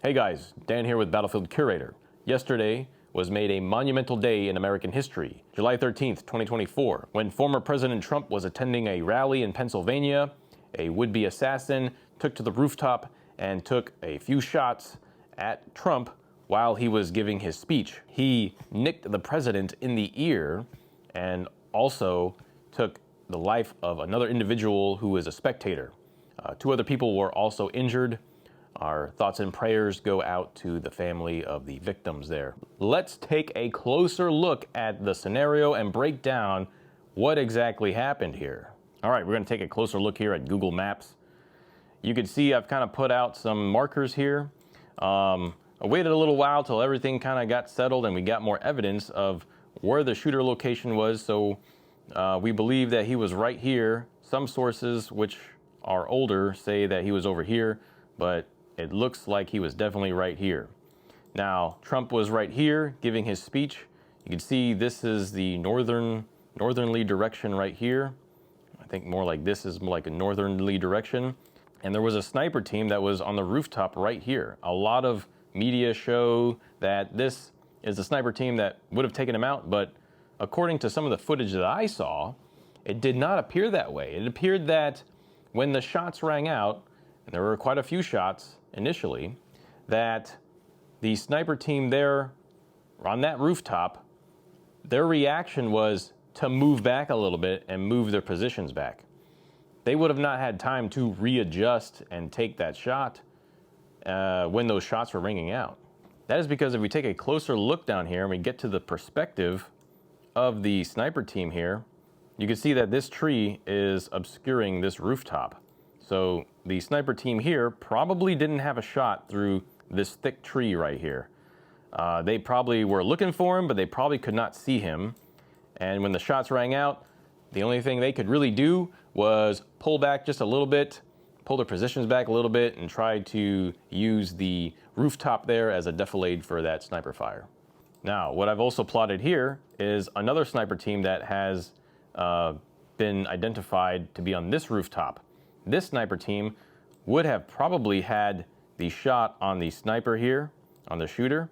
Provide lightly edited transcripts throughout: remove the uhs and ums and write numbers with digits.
Hey guys, Dan here with Battlefield Curator. Yesterday was made a monumental day in American history, July 13th, 2024, when former President Trump was attending a rally in Pennsylvania. A would-be assassin took to the rooftop and took a few shots at Trump while he was giving his speech. He nicked the president in the ear and also took the life of another individual who was a spectator. Two other people were also injured. Our thoughts and prayers go out to the family of the victims there. Let's take a closer look at the scenario and break down what exactly happened here. All right, we're going to take a closer look here at Google Maps. You can see I've kind of put out some markers here. I waited a little while till everything kind of got settled and we got more evidence of where the shooter location was. So we believe that he was right here. Some sources, which are older, say that he was over here, but it looks like he was definitely right here. Now, Trump was right here giving his speech. You can see this is the northernly direction right here. I think more like this is more like a northernly direction. And there was a sniper team that was on the rooftop right here. A lot of media show that this is the sniper team that would have taken him out, but according to some of the footage that I saw, it did not appear that way. It appeared that when the shots rang out, and there were quite a few shots initially, that the sniper team there on that rooftop, their reaction was to move back a little bit and move their positions back. They would have not had time to readjust and take that shot when those shots were ringing out. That is because if we take a closer look down here and we get to the perspective of the sniper team here, you can see that this tree is obscuring this rooftop. So the sniper team here probably didn't have a shot through this thick tree right here. They probably were looking for him, but they probably could not see him. And when the shots rang out, the only thing they could really do was pull back just a little bit, pull their positions back a little bit, and try to use the rooftop there as a defilade for that sniper fire. Now, what I've also plotted here is another sniper team that has been identified to be on this rooftop. This sniper team would have probably had the shot on the sniper here, on the shooter,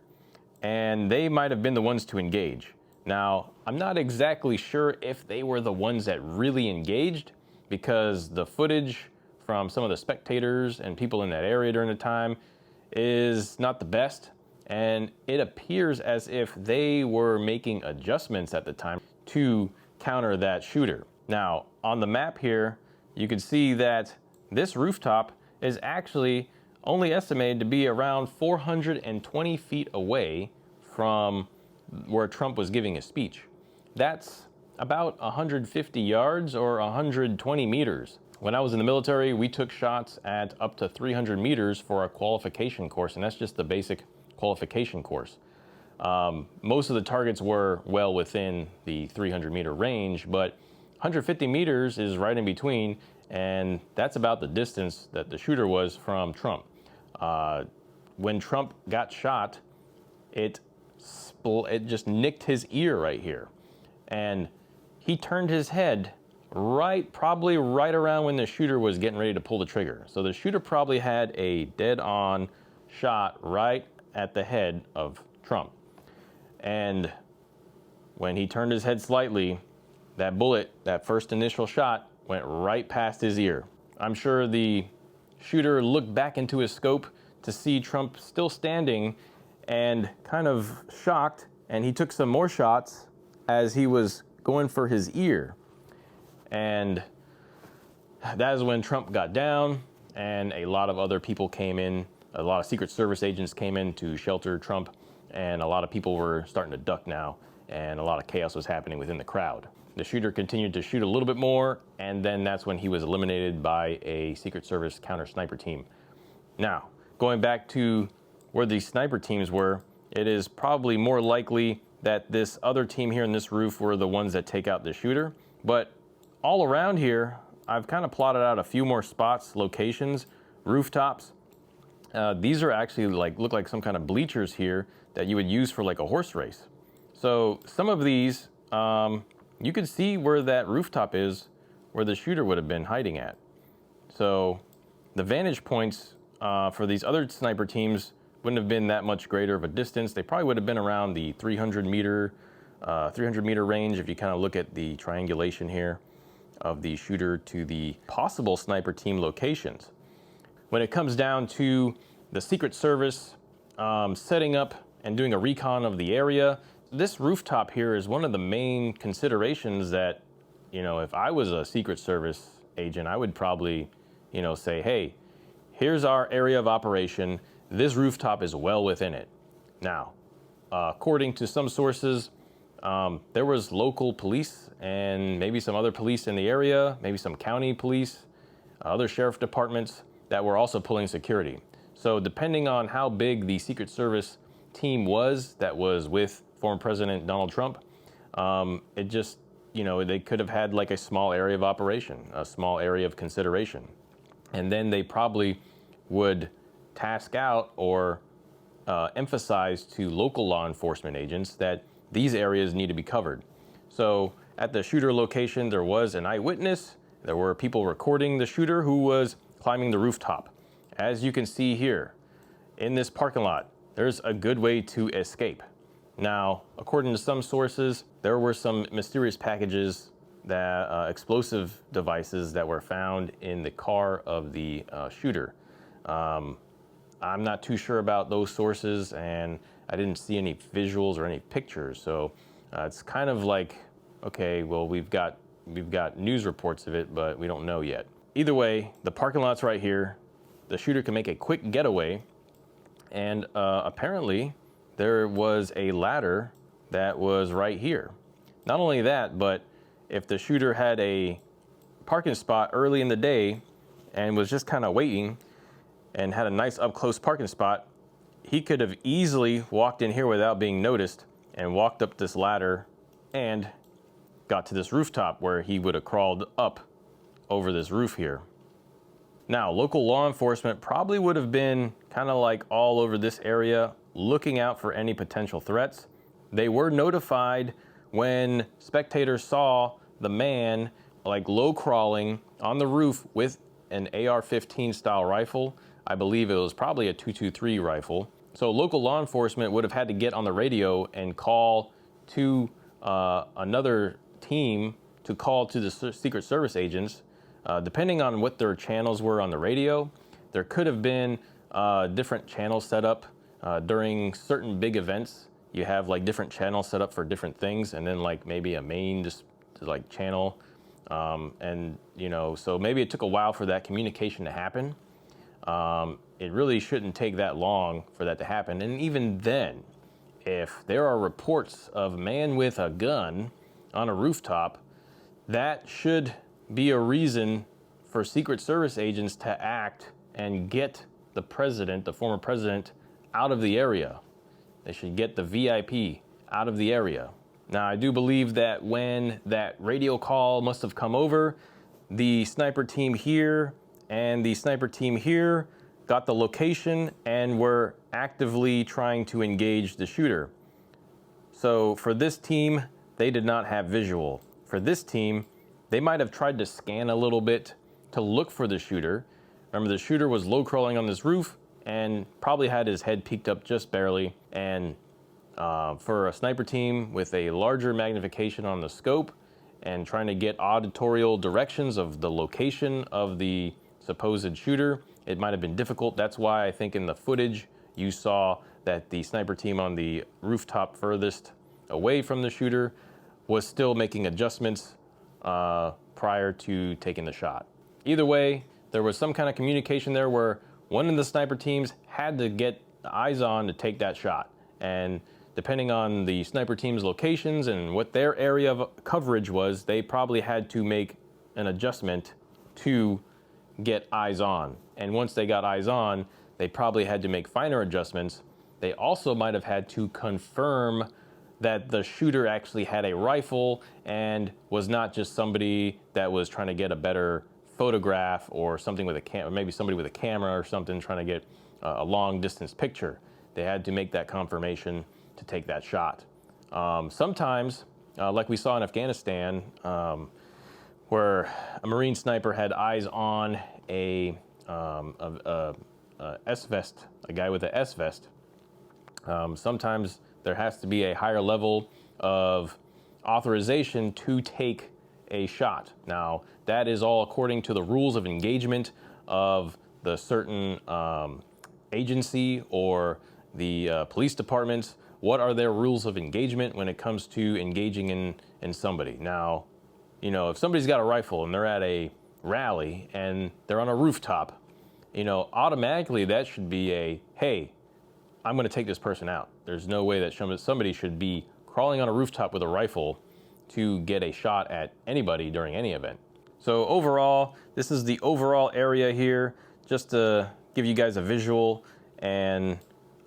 and they might have been the ones to engage. Now, I'm not exactly sure if they were the ones that really engaged, because the footage from some of the spectators and people in that area during the time is not the best, and it appears as if they were making adjustments at the time to counter that shooter. Now, on the map here, you can see that this rooftop is actually only estimated to be around 420 feet away from where Trump was giving his speech. That's about 150 yards or 120 meters. When I was in the military, we took shots at up to 300 meters for a qualification course, and that's just the basic qualification course. Most of the targets were well within the 300 meter range, but 150 meters is right in between, and that's about the distance that the shooter was from Trump. When Trump got shot, it just nicked his ear right here, and he turned his head probably right around when the shooter was getting ready to pull the trigger. So the shooter probably had a dead-on shot right at the head of Trump. And when he turned his head slightly, that bullet, that first initial shot, went right past his ear. I'm sure the shooter looked back into his scope to see Trump still standing and kind of shocked, and he took some more shots as he was going for his ear. And that is when Trump got down, and a lot of other people came in. A lot of Secret Service agents came in to shelter Trump, and a lot of people were starting to duck now, and a lot of chaos was happening within the crowd. The shooter continued to shoot a little bit more, and then that's when he was eliminated by a Secret Service counter sniper team. Now, going back to where these sniper teams were, it is probably more likely that this other team here in this roof were the ones that take out the shooter. But all around here, I've kind of plotted out a few more spots, locations, rooftops. These are actually look like some kind of bleachers here that you would use for like a horse race. So some of these, you could see where that rooftop is, where the shooter would have been hiding at. So the vantage points for these other sniper teams wouldn't have been that much greater of a distance. They probably would have been around the 300 meter range if you kind of look at the triangulation here of the shooter to the possible sniper team locations. When it comes down to the Secret Service setting up and doing a recon of the area, this rooftop here is one of the main considerations that, you know, if I was a Secret Service agent, I would probably, you know, say, hey, here's our area of operation. This rooftop is well within it. Now, according to some sources, there was local police and maybe some other police in the area, maybe some county police, other sheriff departments that were also pulling security. So depending on how big the Secret Service team was that was with former President Donald Trump, it just, you know, they could have had like a small area of operation, a small area of consideration. And then they probably would task out or emphasize to local law enforcement agents that these areas need to be covered. So at the shooter location, there was an eyewitness. There were people recording the shooter who was climbing the rooftop. As you can see here, in this parking lot, there's a good way to escape. Now, according to some sources, there were some mysterious packages, that explosive devices that were found in the car of the shooter. I'm not too sure about those sources, and I didn't see any visuals or any pictures. So it's kind of like, okay, well, we've got news reports of it, but we don't know yet. Either way, the parking lot's right here. The shooter can make a quick getaway, and apparently there was a ladder that was right here. Not only that, but if the shooter had a parking spot early in the day and was just kind of waiting and had a nice up-close parking spot, he could have easily walked in here without being noticed and walked up this ladder and got to this rooftop where he would have crawled up over this roof here. Now, local law enforcement probably would have been kind of like all over this area, looking out for any potential threats. They were notified when spectators saw the man like low crawling on the roof with an AR-15 style rifle. I believe it was probably a 223 rifle. So local law enforcement would have had to get on the radio and call to another team to call to the Secret Service agents. Depending on what their channels were on the radio, there could have been different channels set up during certain big events. You have like different channels set up for different things, and then like maybe a main just like channel, and you know, so maybe it took a while for that communication to happen. It really shouldn't take that long for that to happen. And even then, if there are reports of a man with a gun on a rooftop, that should be a reason for Secret Service agents to act and get the president, the former president, out of the area. They should get the VIP out of the area. Now, I do believe that when that radio call must have come over, the sniper team here and the sniper team here got the location and were actively trying to engage the shooter. So for this team, they did not have visual. For this team, they might have tried to scan a little bit to look for the shooter. Remember, the shooter was low crawling on this roof and probably had his head peeked up just barely. And for a sniper team with a larger magnification on the scope and trying to get auditorial directions of the location of the supposed shooter, it might have been difficult. That's why I think in the footage you saw that the sniper team on the rooftop furthest away from the shooter was still making adjustments prior to taking the shot. Either way, there was some kind of communication there where one of the sniper teams had to get eyes on to take that shot. And depending on the sniper team's locations and what their area of coverage was, they probably had to make an adjustment to get eyes on. And once they got eyes on, they probably had to make finer adjustments. They also might have had to confirm that the shooter actually had a rifle and was not just somebody that was trying to get a better photograph or something with a camera, maybe somebody with a camera or something trying to get a long distance picture. They had to make that confirmation to take that shot. Sometimes, like we saw in Afghanistan, where a Marine sniper had eyes on a S-vest, a guy with an S-vest. Sometimes there has to be a higher level of authorization to take a shot. Now, that is all according to the rules of engagement of the certain agency or the police department. What are their rules of engagement when it comes to engaging in somebody? Now, you know, if somebody's got a rifle and they're at a rally and they're on a rooftop, you know, automatically that should be a, hey, I'm going to take this person out. There's no way that somebody should be crawling on a rooftop with a rifle to get a shot at anybody during any event. So overall, this is the overall area here, just to give you guys a visual. And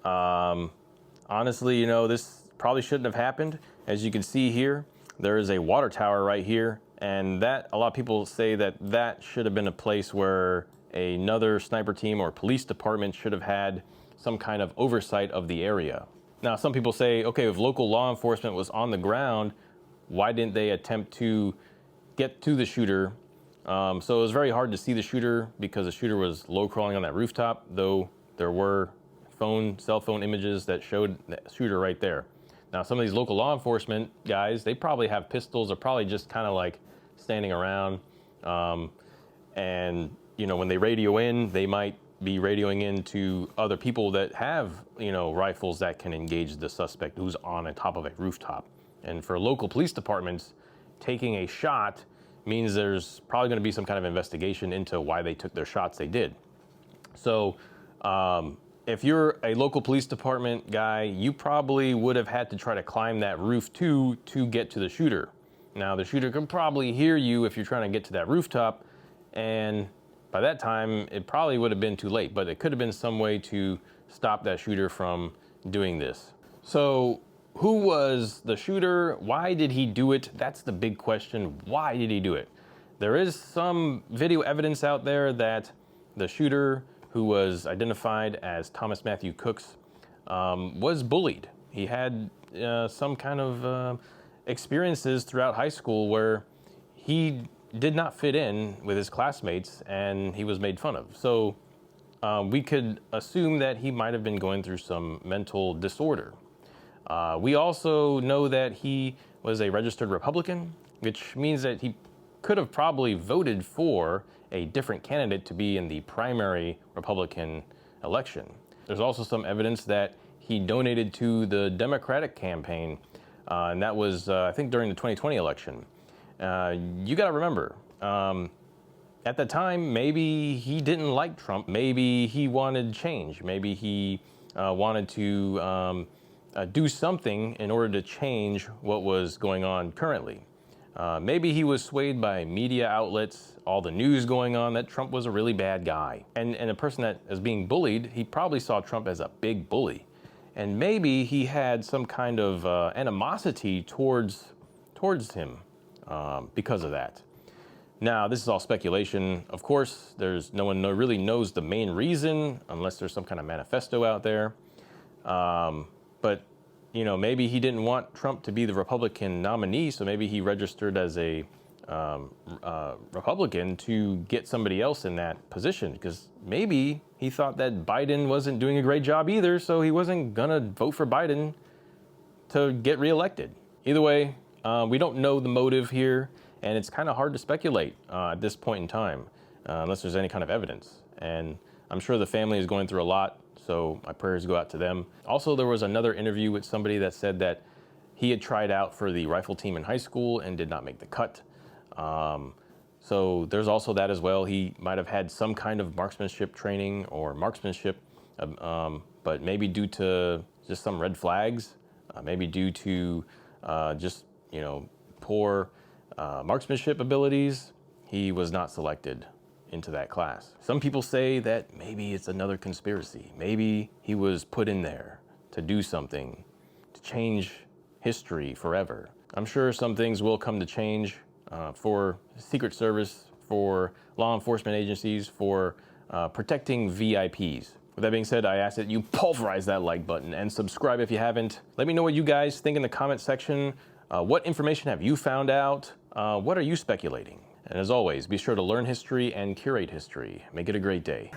honestly, you know, this probably shouldn't have happened. As you can see here, there is a water tower right here. And that, a lot of people say that that should have been a place where another sniper team or police department should have had some kind of oversight of the area. Now, some people say, okay, if local law enforcement was on the ground, why didn't they attempt to get to the shooter? So it was very hard to see the shooter because the shooter was low crawling on that rooftop, though there were cell phone images that showed the shooter right there. Now, some of these local law enforcement guys, they probably have pistols or probably just kind of like standing around. And, you know, when they radio in, they might be radioing in to other people that have, you know, rifles that can engage the suspect who's on the top of a rooftop. And for local police departments, taking a shot means there's probably going to be some kind of investigation into why they took their shots they did. So if you're a local police department guy, you probably would have had to try to climb that roof to get to the shooter. Now, the shooter can probably hear you if you're trying to get to that rooftop, and by that time, it probably would have been too late, but it could have been some way to stop that shooter from doing this. So who was the shooter? Why did he do it? That's the big question. Why did he do it? There is some video evidence out there that the shooter, who was identified as Thomas Matthew Crooks, was bullied. He had some kind of experiences throughout high school where he did not fit in with his classmates and he was made fun of. So we could assume that he might have been going through some mental disorder. We also know that he was a registered Republican, which means that he could have probably voted for a different candidate to be in the primary Republican election. There's also some evidence that he donated to the Democratic campaign, and that was, I think, during the 2020 election. You got to remember, at the time, maybe he didn't like Trump. Maybe he wanted change. Maybe he wanted to do something in order to change what was going on currently. Maybe he was swayed by media outlets, all the news going on, that Trump was a really bad guy. And a person that is being bullied, he probably saw Trump as a big bully. And maybe he had some kind of animosity towards him because of that. Now, this is all speculation. Of course, no one really knows the main reason unless there's some kind of manifesto out there. But you know, maybe he didn't want Trump to be the Republican nominee, so maybe he registered as a Republican to get somebody else in that position, because maybe he thought that Biden wasn't doing a great job either, so he wasn't gonna vote for Biden to get reelected. Either way, we don't know the motive here, and it's kind of hard to speculate at this point in time, unless there's any kind of evidence. And I'm sure the family is going through a lot, so my prayers go out to them. Also, there was another interview with somebody that said that he had tried out for the rifle team in high school and did not make the cut. So there's also that as well. He might have had some kind of marksmanship training or marksmanship, but maybe due to just some red flags, maybe due to just, you know, poor marksmanship abilities, he was not selected into that class. Some people say that maybe it's another conspiracy. Maybe he was put in there to do something, to change history forever. I'm sure some things will come to change for Secret Service, for law enforcement agencies, for protecting VIPs. With that being said, I ask that you pulverize that like button and subscribe if you haven't. Let me know what you guys think in the comment section. What information have you found out? What are you speculating? And as always, be sure to learn history and curate history. Make it a great day.